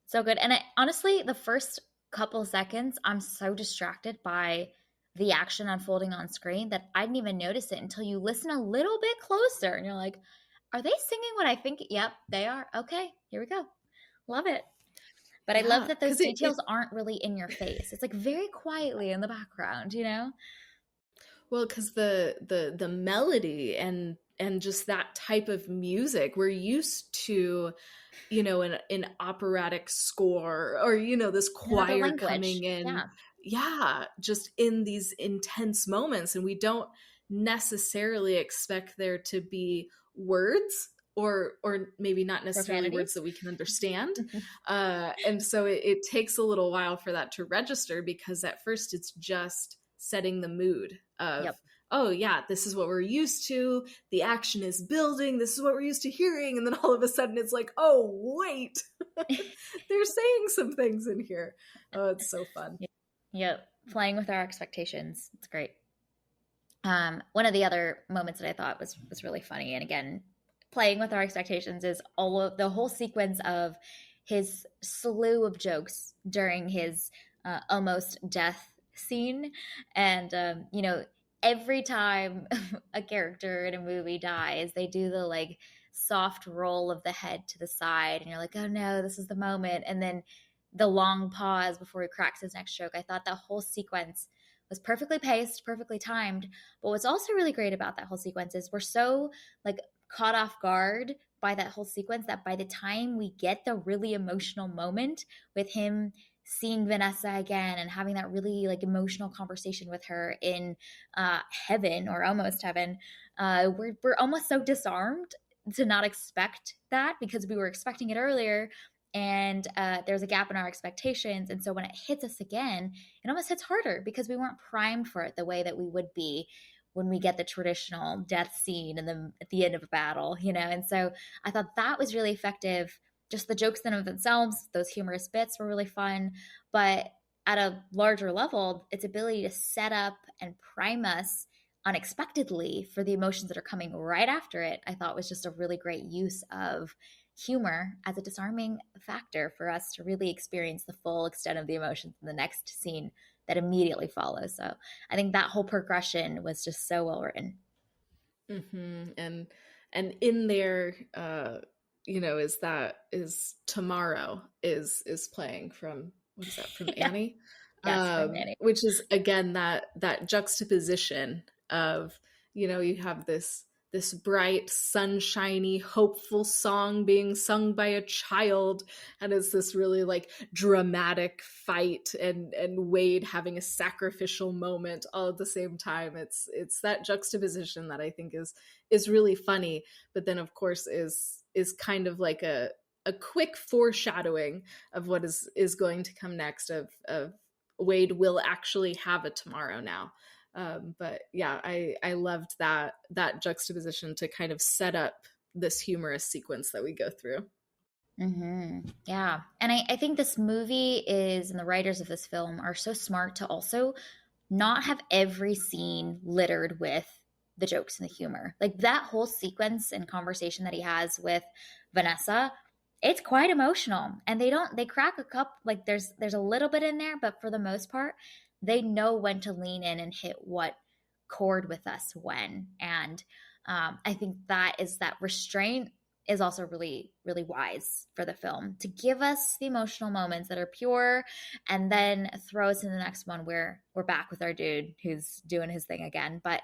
So good. And honestly, the first couple seconds, I'm so distracted by the action unfolding on screen that I didn't even notice it until you listen a little bit closer and you're like, are they singing what I think? Yep, they are. Okay, here we go. Love it. But I love Yeah, that those because it details aren't really in your face. It's like very quietly in the background, you know? well, because the melody and just that type of music, we're used to, an operatic score, or this Another choir language. coming in, Yeah. yeah, just in these intense moments, and we don't necessarily expect there to be words, or maybe not necessarily words Profanities. that we can understand, and so it takes a little while for that to register, because at first it's just setting the mood of, Yep. oh yeah, this is what we're used to, the action is building, this is what we're used to hearing, and then all of a sudden it's like, oh wait, they're saying some things in here. Oh, it's so fun. Yep. Playing with our expectations. It's great. One of the other moments that I thought was really funny, and again, playing with our expectations, is all of the whole sequence of his slew of jokes during his almost death scene, and every time a character in a movie dies, they do the like soft roll of the head to the side, and you're like, oh no, this is the moment, and then the long pause before he cracks his next joke. I thought that whole sequence was perfectly paced, perfectly timed. But what's also really great about that whole sequence is we're so like caught off guard by that whole sequence that by the time we get the really emotional moment with him seeing Vanessa again and having that really like emotional conversation with her in heaven, or almost heaven, we're almost so disarmed to not expect that, because we were expecting it earlier, and there's a gap in our expectations, and so when it hits us again, it almost hits harder because we weren't primed for it the way that we would be when we get the traditional death scene at the end of a battle, and so I thought that was really effective. Just the jokes in of themselves, those humorous bits were really fun, but at a larger level, its ability to set up and prime us unexpectedly for the emotions that are coming right after it, I thought was just a really great use of humor as a disarming factor for us to really experience the full extent of the emotions in the next scene that immediately follows. So I think that whole progression was just so well written. Mm-hmm. And in there, is Tomorrow is playing from, what is that, from Yeah. Annie? Yes, from Annie. Which is again that juxtaposition of, you have this bright, sunshiny, hopeful song being sung by a child, and it's this really like dramatic fight, and Wade having a sacrificial moment all at the same time. It's that juxtaposition that I think is really funny, but then of course is kind of like a quick foreshadowing of what is going to come next, of Wade will actually have a tomorrow now. But yeah, I loved that juxtaposition to kind of set up this humorous sequence that we go through. Yeah. And I think this movie is, and the writers of this film are so smart to also not have every scene littered with the jokes and the humor. Like that whole sequence and conversation that he has with Vanessa, it's quite emotional. And they crack a cup, like there's a little bit in there, but for the most part, they know when to lean in and hit what chord with us when. And I think that restraint is also really, really wise for the film to give us the emotional moments that are pure and then throw us in the next one where we're back with our dude who's doing his thing again. But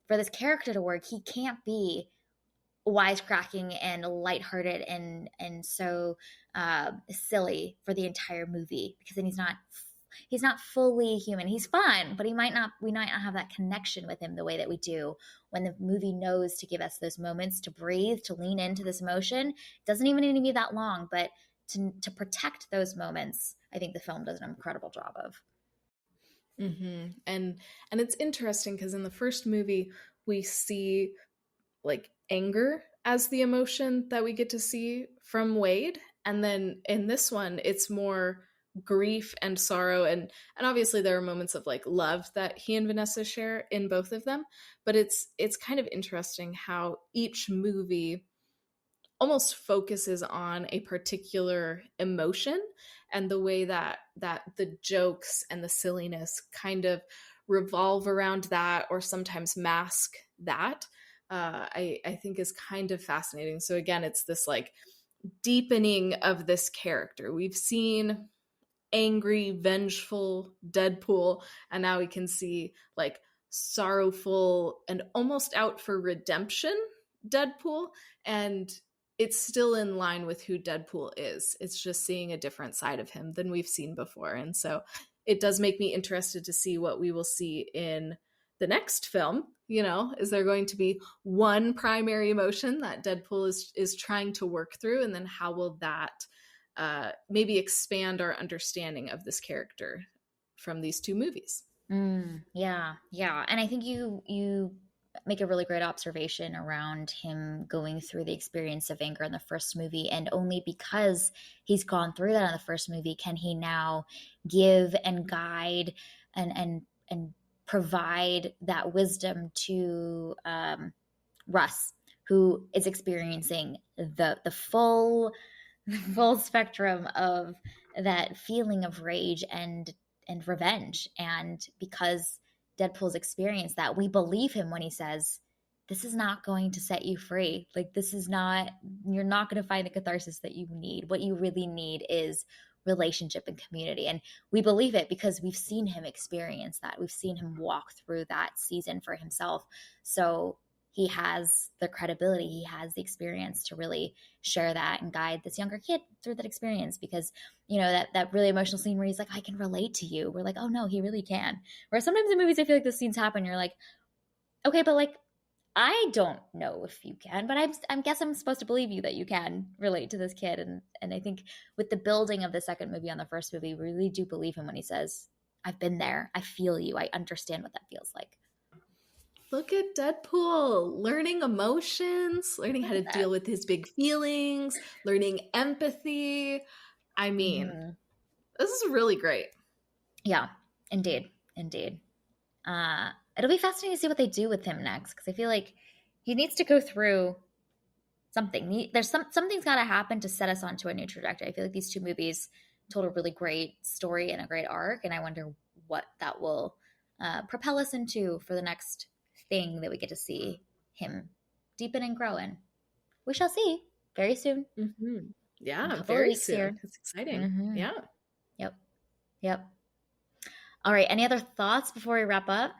for this character to work, he can't be wisecracking and lighthearted and so silly for the entire movie, because then he's not fully human. He's fun, but we might not have that connection with him the way that we do when the movie knows to give us those moments to breathe, to lean into this emotion. It doesn't even need to be that long, but to protect those moments, I think the film does an incredible job of. Mm-hmm. And it's interesting because in the first movie we see like anger as the emotion that we get to see from Wade, and then in this one it's more grief and sorrow, and obviously there are moments of like love that he and Vanessa share in both of them, but it's kind of interesting how each movie almost focuses on a particular emotion, and the way that the jokes and the silliness kind of revolve around that or sometimes mask that, I think is kind of fascinating. So again, it's this like deepening of this character. We've seen angry, vengeful Deadpool, and now we can see like sorrowful and almost out for redemption Deadpool, and it's still in line with who Deadpool is. It's just seeing a different side of him than we've seen before. And so it does make me interested to see what we will see in the next film. Is there going to be one primary emotion that Deadpool is trying to work through, and then how will that maybe expand our understanding of this character from these two movies? Yeah, yeah, and I think you make a really great observation around him going through the experience of anger in the first movie, and only because he's gone through that in the first movie can he now give and guide and provide that wisdom to Russ, who is experiencing the full spectrum of that feeling of rage and revenge. And because Deadpool's experienced that, we believe him when he says, this is not going to set you free. Like, this is not, you're not going to find the catharsis that you need. What you really need is relationship and community. And we believe it because we've seen him experience that. We've seen him walk through that season for himself. So he has the credibility, he has the experience to really share that and guide this younger kid through that experience, because that really emotional scene where he's like, I can relate to you, we're like, oh no, he really can. Where sometimes in movies I feel like those scenes happen, you're like, okay, but like, I don't know if you can, but I'm guess I'm supposed to believe you that you can relate to this kid. And I think with the building of the second movie on the first movie, we really do believe him when he says, I've been there, I feel you, I understand what that feels like. Look at Deadpool learning emotions, learning how to deal with his big feelings, learning empathy. I mean, this is really great. Yeah, indeed. It'll be fascinating to see what they do with him next, because I feel like he needs to go through something. Something's got to happen to set us onto a new trajectory. I feel like these two movies told a really great story and a great arc, and I wonder what that will propel us into for the next thing that we get to see him deepen and grow in. We shall see very soon. Mm-hmm. In a Yeah, couple of very weeks soon. here. It's exciting. Mm-hmm. Yeah. Yep. Yep. All right. Any other thoughts before we wrap up?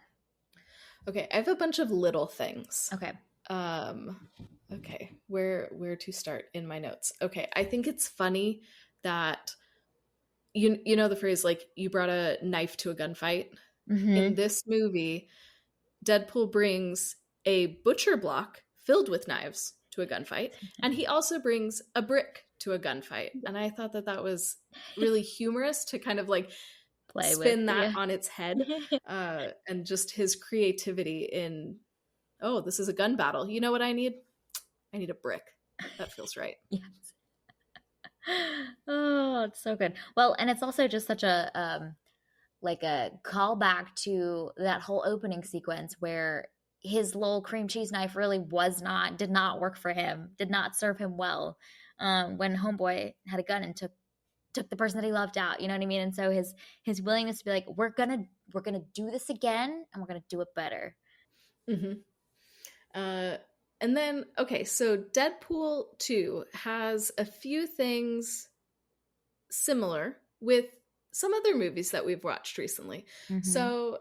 Okay, I have a bunch of little things. Okay. Okay, where to start in my notes? Okay, I think it's funny that you know the phrase like you brought a knife to a gunfight. In Mm-hmm. this movie, Deadpool brings a butcher block filled with knives to a gunfight, and he also brings a brick to a gunfight. And I thought that that was really humorous to kind of like Play with. spin that Yeah. on its head, and just his creativity in, oh, this is a gun battle. You know what I need? I need a brick. That feels right. Yes. Oh, it's so good. Well, and it's also just such a like a callback to that whole opening sequence where his little cream cheese knife really did not work for him, did not serve him well. When Homeboy had a gun and took the person that he loved out, you know what I mean? And so his willingness to be like, we're gonna do this again, and we're gonna do it better. Mm-hmm. And then, okay, so Deadpool 2 has a few things similar with some other movies that we've watched recently. Mm-hmm. So,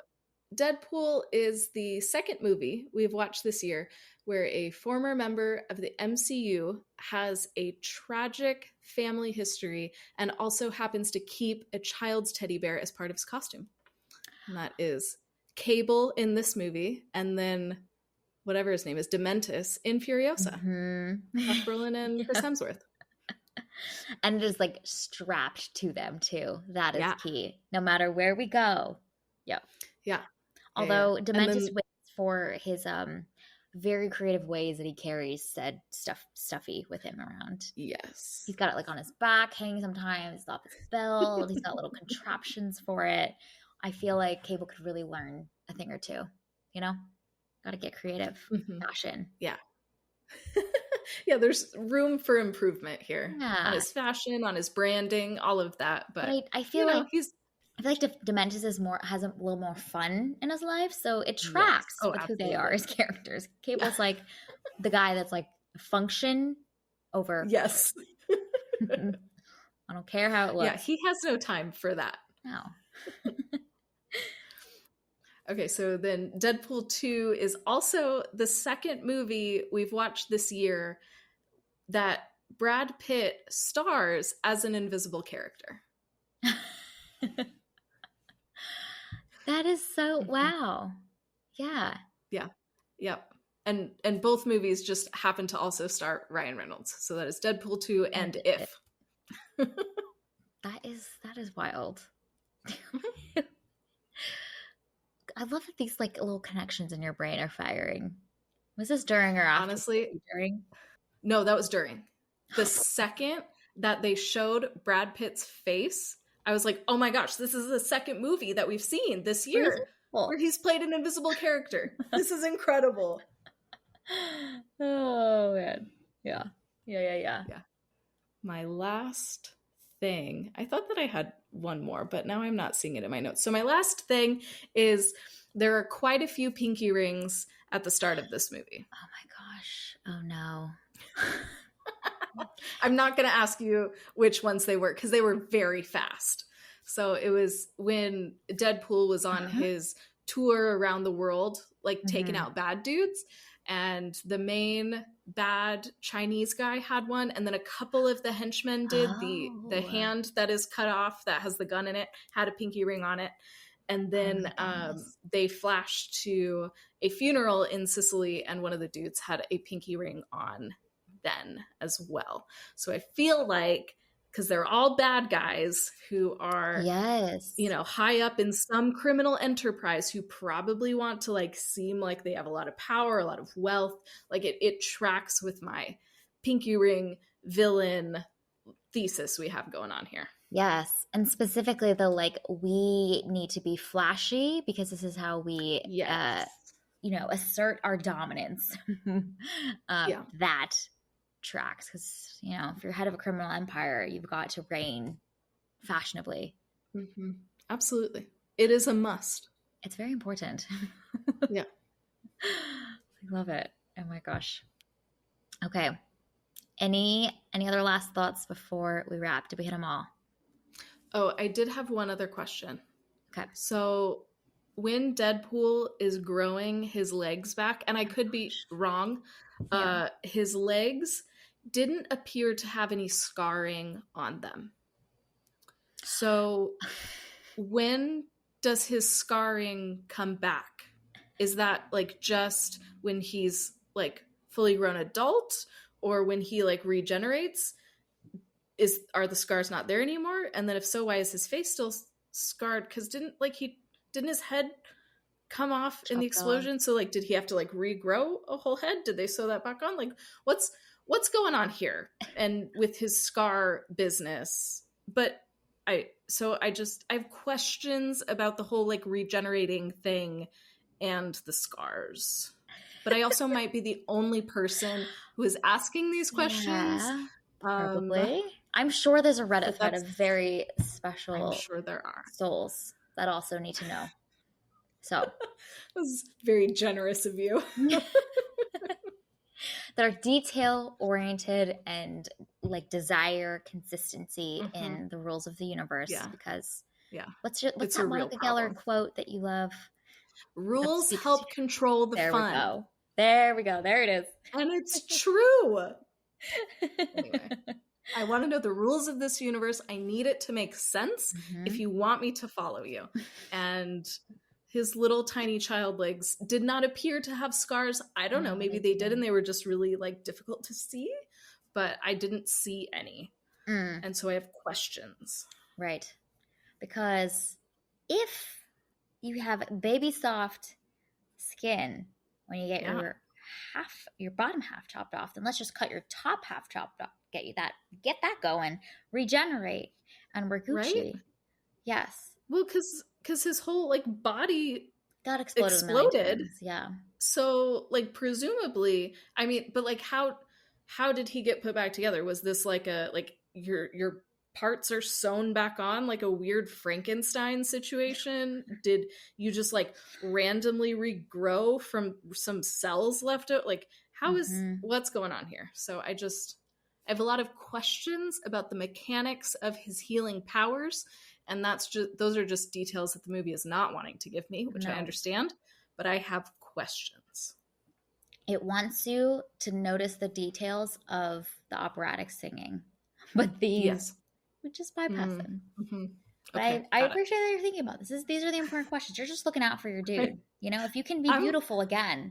Deadpool is the second movie we've watched this year where a former member of the MCU has a tragic family history and also happens to keep a child's teddy bear as part of his costume. And that is Cable in this movie, and then whatever his name is, Dementus in Furiosa. Mm-hmm. Josh Brolin and Chris Hemsworth. And it is like strapped to them too. That is Yeah. key. No matter where we go. Yep. Yeah. Although yeah. Dementus waits for his very creative ways that he carries said stuffy with him around. Yes. He's got it like on his back, hanging sometimes, off his belt. He's got little contraptions for it. I feel like Cable could really learn a thing or two. You know, got to get creative. Mm-hmm. Fashion. Yeah. Yeah, there's room for improvement here on his fashion, on his branding, all of that. But I feel like Dementus has a little more fun in his life, so it tracks with absolutely. who they are as characters. Cable's like the guy that's like function over. Yes. I don't care how it looks. Yeah, he has no time for that. No. Okay, so then Deadpool 2 is also the second movie we've watched this year that Brad Pitt stars as an invisible character. That is so wow. Yeah. Yeah. Yep. And both movies just happen to also star Ryan Reynolds. So that is Deadpool 2 and If. That is wild. I love that these like little connections in your brain are firing. Was this during or after? Honestly, during? No, that was during. The second that they showed Brad Pitt's face, I was like, oh my gosh, this is the second movie that we've seen this year where he's played an invisible character. This is incredible. Oh, man. Yeah. My last thing, I thought that I had one more, but now I'm not seeing it in my notes. So my last thing is there are quite a few pinky rings at the start of this movie. Oh my gosh. Oh no. I'm not going to ask you which ones they were because they were very fast. So it was when Deadpool was on his tour around the world, like taking out bad dudes. And the main bad Chinese guy had one. And then a couple of the henchmen did. The hand that is cut off that has the gun in it had a pinky ring on it. And then they flashed to a funeral in Sicily, and one of the dudes had a pinky ring on then as well. So I feel like, because they're all bad guys who are, high up in some criminal enterprise who probably want to like seem like they have a lot of power, a lot of wealth. Like it tracks with my pinky ring villain thesis we have going on here. Yes. And specifically the like, we need to be flashy because this is how we, assert our dominance. That tracks because, if you're head of a criminal empire, you've got to reign fashionably. Mm-hmm. Absolutely. It is a must. It's very important. Yeah. I love it. Oh my gosh. Okay. Any other last thoughts before we wrap? Did we hit them all? Oh, I did have one other question. Okay. So when Deadpool is growing his legs back, and I could be wrong, his legs didn't appear to have any scarring on them. So when does his scarring come back? Is that like just when he's like fully grown adult, or when he like regenerates? Are the scars not there anymore? And then if so, why is his face still scarred? Because didn't his head come off in the explosion? So like, did he have to like regrow a whole head? Did they sew that back on? Like, what's going on here? And with his scar business, but I have questions about the whole like regenerating thing and the scars. But I also might be the only person who is asking these questions. Yeah, probably. I'm sure there's a Reddit thread of very special I'm sure there are souls that also need to know. So that was very generous of you. That are detail oriented and like desire consistency in the rules of the universe. Yeah. Because what's it's that Monica Geller quote that you love? Rules help control the fun. There we go. There it is. And it's true. Anyway, I want to know the rules of this universe. I need it to make sense if you want me to follow you. And his little tiny child legs did not appear to have scars. I don't know. Maybe they did and they were just really like difficult to see, but I didn't see any. And so I have questions. Right. Because if you have baby soft skin when you get your bottom half chopped off, then let's just cut your top half chopped off. Get that going. Regenerate, and we're Gucci. Right? Yes. Well, because his whole like body got exploded. Yeah. So like presumably, I mean, but like how did he get put back together? Was this like your parts are sewn back on, like a weird Frankenstein situation? Did you just like randomly regrow from some cells left out? Like what's going on here? So I have a lot of questions about the mechanics of his healing powers, and those are just details that the movie is not wanting to give me, which I understand, but I have questions. It wants you to notice the details of the operatic singing, but these we just bypass them. But okay, I appreciate that you're thinking about this. These are the important questions. You're just looking out for your dude. You know, if you can be beautiful again,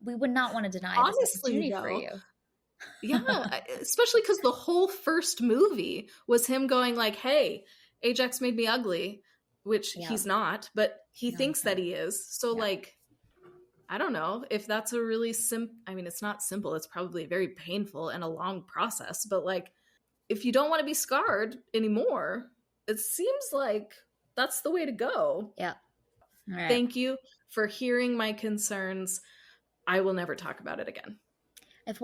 we would not want to deny this opportunity for you. Yeah, especially because the whole first movie was him going like, hey, Ajax made me ugly, which he's not, but he thinks that he is. So like, I don't know if that's a really I mean, it's not simple. It's probably very painful and a long process, but like, if you don't want to be scarred anymore, it seems like that's the way to go. Yeah. All right. Thank you for hearing my concerns. I will never talk about it again. If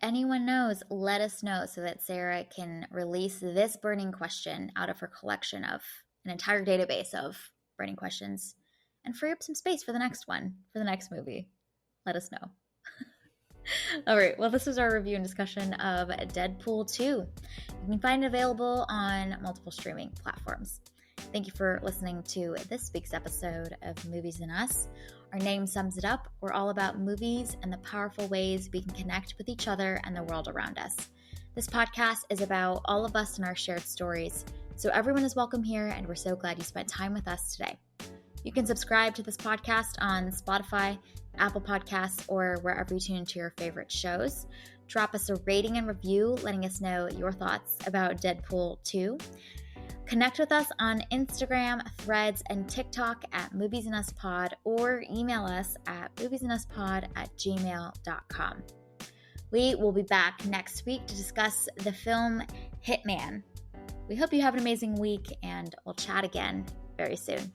anyone knows, let us know so that Sarah can release this burning question out of her collection of an entire database of burning questions and free up some space for the next one, for the next movie. Let us know. All right. Well, this was our review and discussion of Deadpool 2. You can find it available on multiple streaming platforms. Thank you for listening to this week's episode of Movies and Us. Our name sums it up. We're all about movies and the powerful ways we can connect with each other and the world around us. This podcast is about all of us and our shared stories. So everyone is welcome here, and we're so glad you spent time with us today. You can subscribe to this podcast on Spotify, Apple Podcasts, or wherever you tune into your favorite shows. Drop us a rating and review, letting us know your thoughts about Deadpool 2. Connect with us on Instagram, Threads, and TikTok at moviesandUsPod, or email us at moviesanduspod@gmail.com. We will be back next week to discuss the film Hitman. We hope you have an amazing week, and we'll chat again very soon.